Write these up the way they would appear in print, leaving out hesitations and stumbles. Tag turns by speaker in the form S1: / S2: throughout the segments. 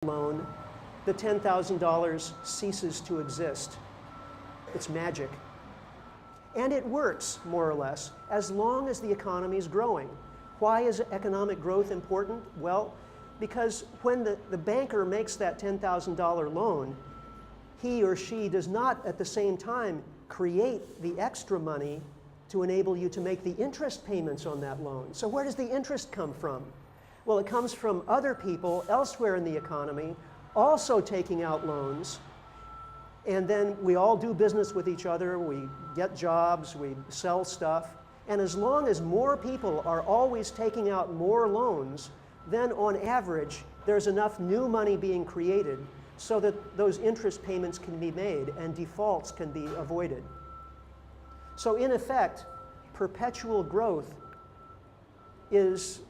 S1: loan, the $10,000 ceases to exist. It's magic. And it works, more or less, as long as the economy is growing. Why is economic growth important? Well, because when the banker makes that $10,000 loan, he or she does not at the same time create the extra money to enable you to make the interest payments on that loan. So where does the interest come from? Well, it comes from other people elsewhere in the economy also taking out loans, and then we all do business with each other, we get jobs, we sell stuff, and as long as more people are always taking out more loans, then on average there's enough new money being created so that those interest payments can be made and defaults can be avoided. So in effect, perpetual growth is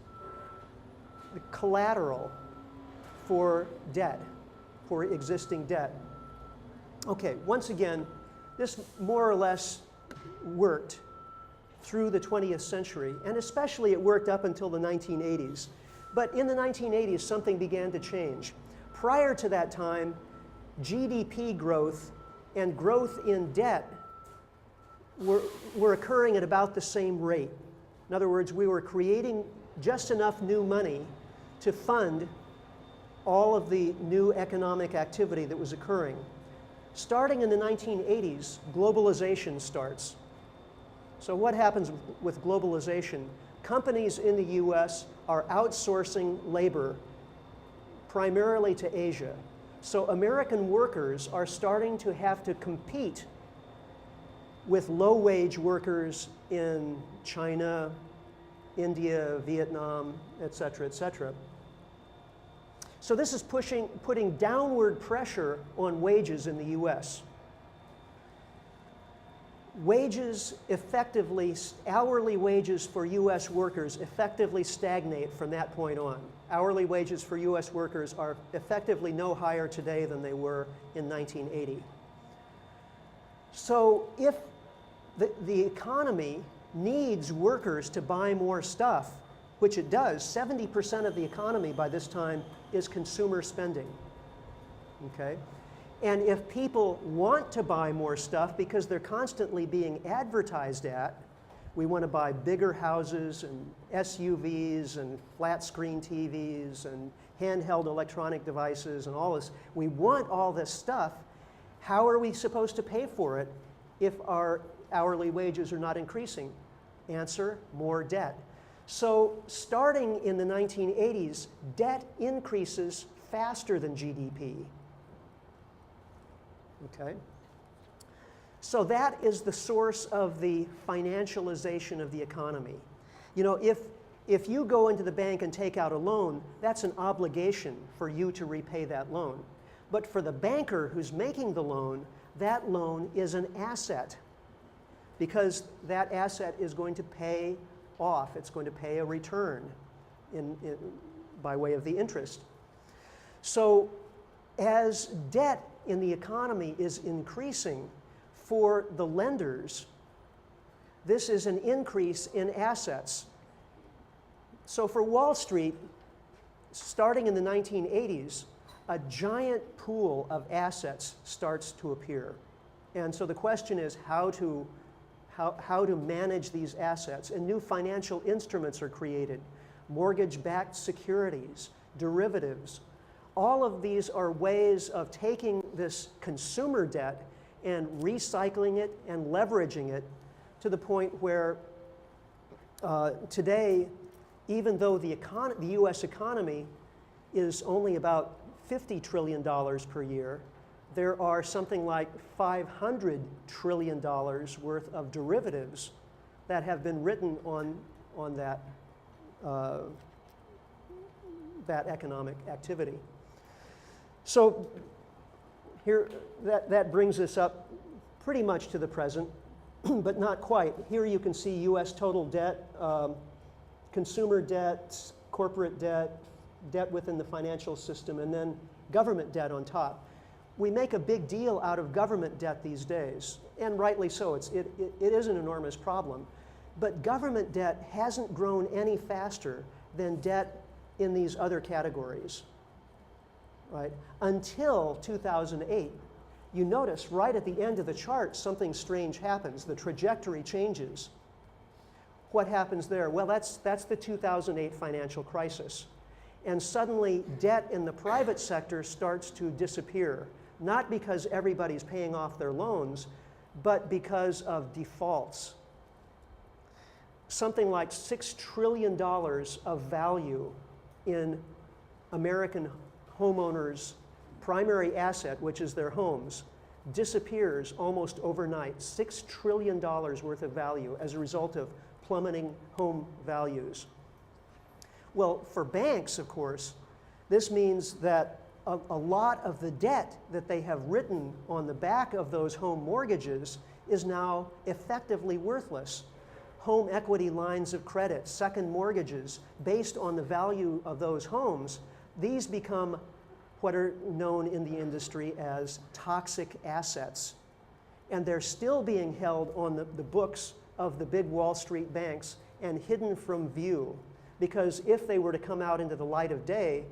S1: the collateral for debt, for existing debt. Okay, once again, this more or less worked through the 20th century, and especially it worked up until the 1980s. But in the 1980s, something began to change. Prior to that time, GDP growth and growth in debt were occurring at about the same rate. In other words, we were creating just enough new money to fund all of the new economic activity that was occurring. Starting in the 1980s, globalization starts. So what happens with globalization? Companies in the US are outsourcing labor primarily to Asia. So American workers are starting to have to compete with low-wage workers in China, India, Vietnam, et cetera, et cetera. So this is putting downward pressure on wages in the US. Wages effectively, hourly wages for US workers effectively stagnate from that point on. Hourly wages for US workers are effectively no higher today than they were in 1980. So if the economy needs workers to buy more stuff, which it does, 70% of the economy by this time is consumer spending, okay? And if people want to buy more stuff because they're constantly being advertised at, we want to buy bigger houses and SUVs and flat screen TVs and handheld electronic devices and all this. We want all this stuff. How are we supposed to pay for it if our hourly wages are not increasing? Answer, more debt. So starting in the 1980s, debt increases faster than GDP. Okay? So that is the source of the financialization of the economy. You know, if you go into the bank and take out a loan, that's an obligation for you to repay that loan. But for the banker who's making the loan, that loan is an asset because that asset is going to pay off. It's going to pay a return by way of the interest. So as debt in the economy is increasing for the lenders, this is an increase in assets. So for Wall Street, starting in the 1980s, a giant pool of assets starts to appear. And so the question is how to manage these assets. And new financial instruments are created, mortgage-backed securities, derivatives. All of these are ways of taking this consumer debt and recycling it and leveraging it to the point where today, even though the US economy is only about $50 trillion per year, there are something like $500 trillion worth of derivatives that have been written on that economic activity. So here, that brings us up pretty much to the present, but not quite. Here you can see US total debt, consumer debt, corporate debt, debt within the financial system, and then government debt on top. We make a big deal out of government debt these days, and rightly so. It is an enormous problem. But government debt hasn't grown any faster than debt in these other categories. right? Until 2008. You notice right at the end of the chart, something strange happens. The trajectory changes. What happens there? Well, that's the 2008 financial crisis. And suddenly, debt in the private sector starts to disappear, not because everybody's paying off their loans, but because of defaults. Something like $6 trillion of value in American homeowners' primary asset, which is their homes, disappears almost overnight. $6 trillion worth of value as a result of plummeting home values. Well, for banks, of course, this means that a lot of the debt that they have written on the back of those home mortgages is now effectively worthless. Home equity lines of credit, second mortgages, based on the value of those homes, these become what are known in the industry as toxic assets. And they're still being held on the books of the big Wall Street banks and hidden from view. Because if they were to come out into the light of day,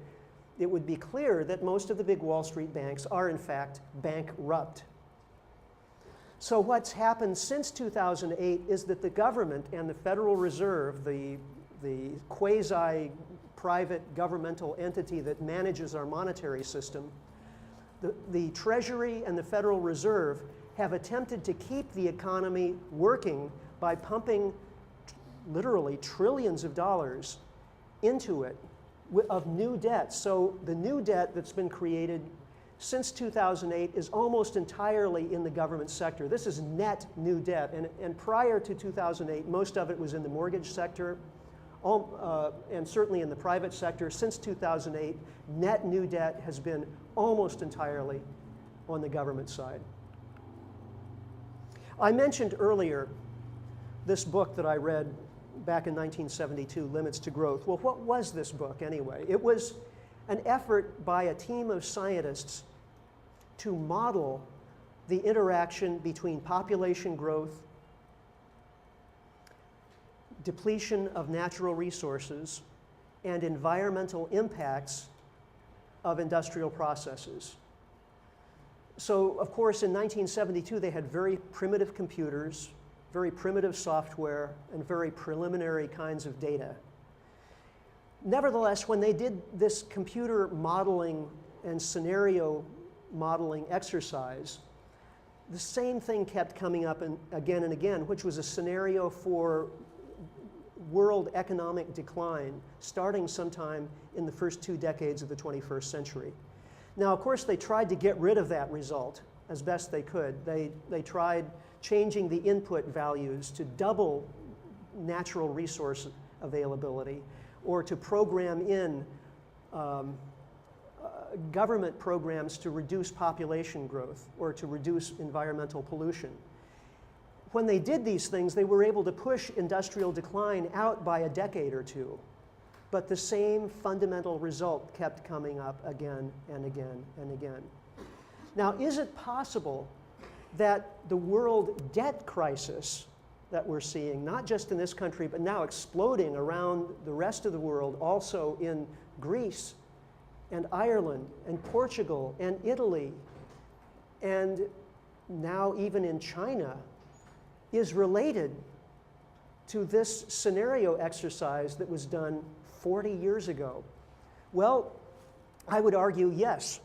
S1: it would be clear that most of the big Wall Street banks are in fact bankrupt. So what's happened since 2008 is that the government and the Federal Reserve, the quasi-private governmental entity that manages our monetary system, the Treasury and the Federal Reserve have attempted to keep the economy working by pumping literally trillions of dollars into it of new debt. So the new debt that's been created since 2008 is almost entirely in the government sector. This is net new debt. And prior to 2008, most of it was in the mortgage sector, and certainly in the private sector. Since 2008, net new debt has been almost entirely on the government side. I mentioned earlier this book that I read back in 1972, Limits to Growth. Well, what was this book anyway? It was an effort by a team of scientists to model the interaction between population growth, depletion of natural resources, and environmental impacts of industrial processes. So, of course, in 1972, they had very primitive computers, very primitive software, and very preliminary kinds of data. Nevertheless, when they did this computer modeling and scenario modeling exercise, the same thing kept coming up again and again, which was a scenario for world economic decline starting sometime in the first 2 decades of the 21st century. Now, of course, they tried to get rid of that result as best they could. They tried changing the input values to double natural resource availability, or to program in government programs to reduce population growth or to reduce environmental pollution. When they did these things, they were able to push industrial decline out by a decade or two. But the same fundamental result kept coming up again and again and again. Now, is it possible that the world debt crisis that we're seeing, not just in this country, but now exploding around the rest of the world, also in Greece and Ireland and Portugal and Italy, and now even in China, is related to this scenario exercise that was done 40 years ago? Well, I would argue yes.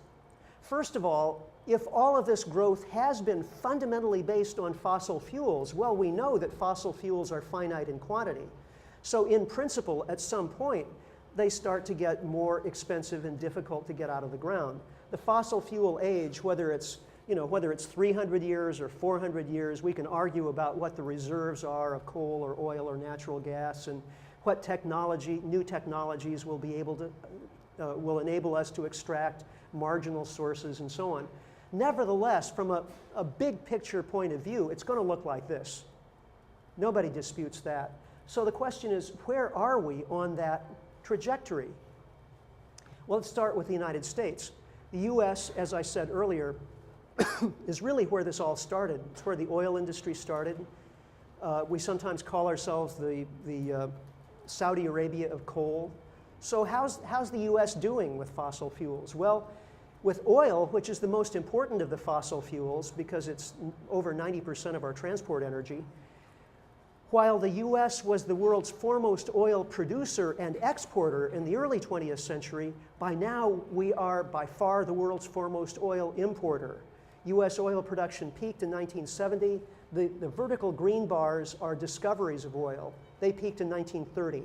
S1: First of all, if all of this growth has been fundamentally based on fossil fuels, well, we know that fossil fuels are finite in quantity. So in principle, at some point, they start to get more expensive and difficult to get out of the ground. The fossil fuel age, whether it's 300 years or 400 years, we can argue about what the reserves are of coal or oil or natural gas, and what new technologies will be able to, will enable us to extract marginal sources and so on. Nevertheless, from a big picture point of view, it's going to look like this. Nobody disputes that. So the question is, where are we on that trajectory? Well, let's start with the United States. The US, as I said earlier, is really where this all started. It's where the oil industry started. We sometimes call ourselves the Saudi Arabia of coal. So how's the US doing with fossil fuels? Well, With oil, which is the most important of the fossil fuels because it's over 90% of our transport energy, while the US was the world's foremost oil producer and exporter in the early 20th century, by now we are by far the world's foremost oil importer. US oil production peaked in 1970. The vertical green bars are discoveries of oil. They peaked in 1930.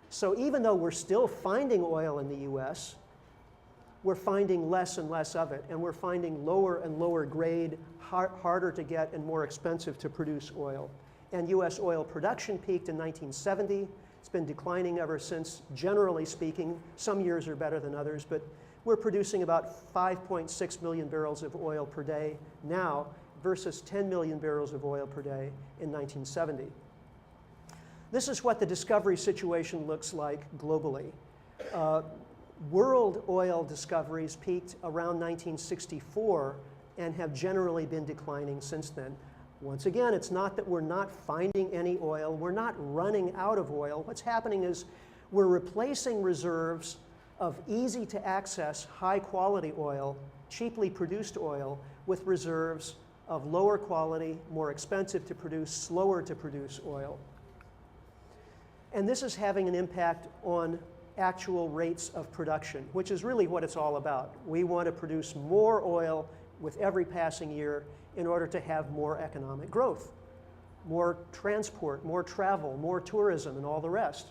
S1: So even though we're still finding oil in the US, we're finding less and less of it, and we're finding lower and lower grade, harder to get and more expensive to produce oil. And US oil production peaked in 1970. It's been declining ever since, generally speaking. Some years are better than others, but we're producing about 5.6 million barrels of oil per day now versus 10 million barrels of oil per day in 1970. This is what the discovery situation looks like globally. World oil discoveries peaked around 1964 and have generally been declining since then. Once again, it's not that we're not finding any oil, we're not running out of oil. What's happening is we're replacing reserves of easy to access, high quality oil, cheaply produced oil, with reserves of lower quality, more expensive to produce, slower to produce oil. And this is having an impact on actual rates of production, which is really what it's all about. We want to produce more oil with every passing year in order to have more economic growth, more transport, more travel, more tourism, and all the rest.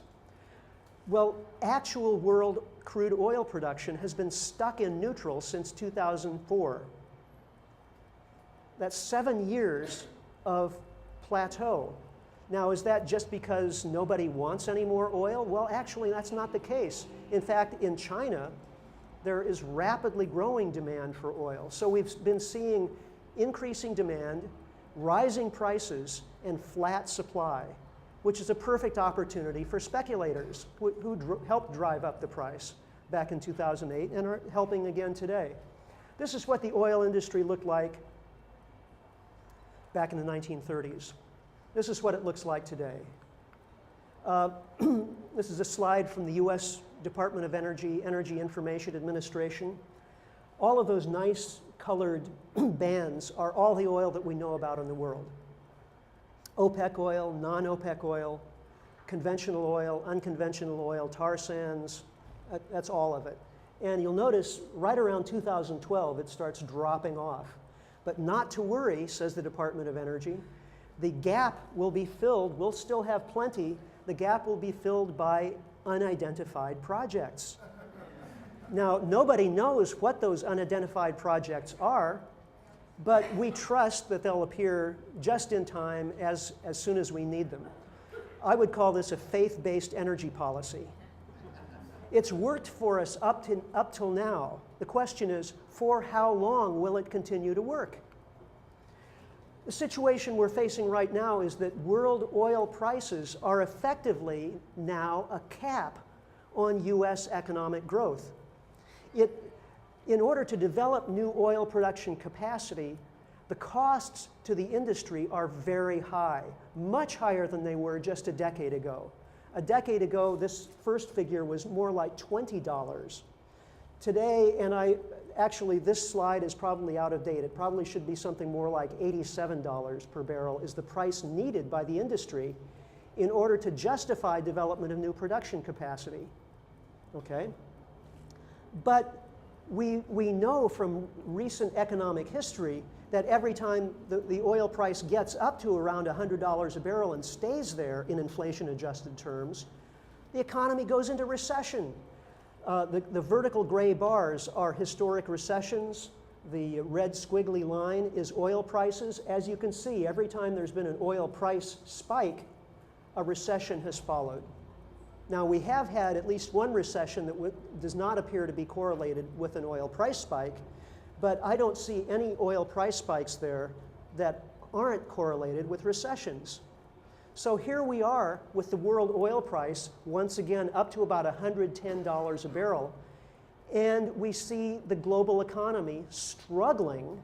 S1: Well, actual world crude oil production has been stuck in neutral since 2004. That's 7 years of plateau. Now, is that just because nobody wants any more oil? Well, actually, that's not the case. In fact, in China, there is rapidly growing demand for oil. So we've been seeing increasing demand, rising prices, and flat supply, which is a perfect opportunity for speculators who helped drive up the price back in 2008 and are helping again today. This is what the oil industry looked like back in the 1930s. This is what it looks like today. This is a slide from the US Department of Energy, Energy Information Administration. All of those nice colored bands are all the oil that we know about in the world. OPEC oil, non-OPEC oil, conventional oil, unconventional oil, tar sands, that's all of it. And you'll notice right around 2012 it starts dropping off. But not to worry, says the Department of Energy. The gap will be filled, we'll still have plenty, the gap will be filled by unidentified projects. Now, nobody knows what those unidentified projects are, but we trust that they'll appear just in time as soon as we need them. I would call this a faith-based energy policy. It's worked for us up till now. The question is, for how long will it continue to work? The situation we're facing right now is that world oil prices are effectively now a cap on US economic growth. In order to develop new oil production capacity, the costs to the industry are very high, much higher than they were just a decade ago. A decade ago, this first figure was more like $20. Today, and actually this slide is probably out of date. It probably should be something more like $87 per barrel is the price needed by the industry in order to justify development of new production capacity. Okay? But we know from recent economic history that every time the oil price gets up to around $100 a barrel and stays there in inflation-adjusted terms, the economy goes into recession. The vertical gray bars are historic recessions. The red squiggly line is oil prices. As you can see, every time there's been an oil price spike, a recession has followed. Now, we have had at least one recession that does not appear to be correlated with an oil price spike, but I don't see any oil price spikes there that aren't correlated with recessions. So here we are with the world oil price, once again, up to about $110 a barrel, and we see the global economy struggling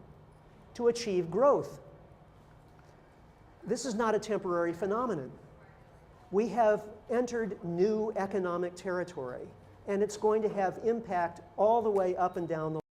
S1: to achieve growth. This is not a temporary phenomenon. We have entered new economic territory, and it's going to have impact all the way up and down the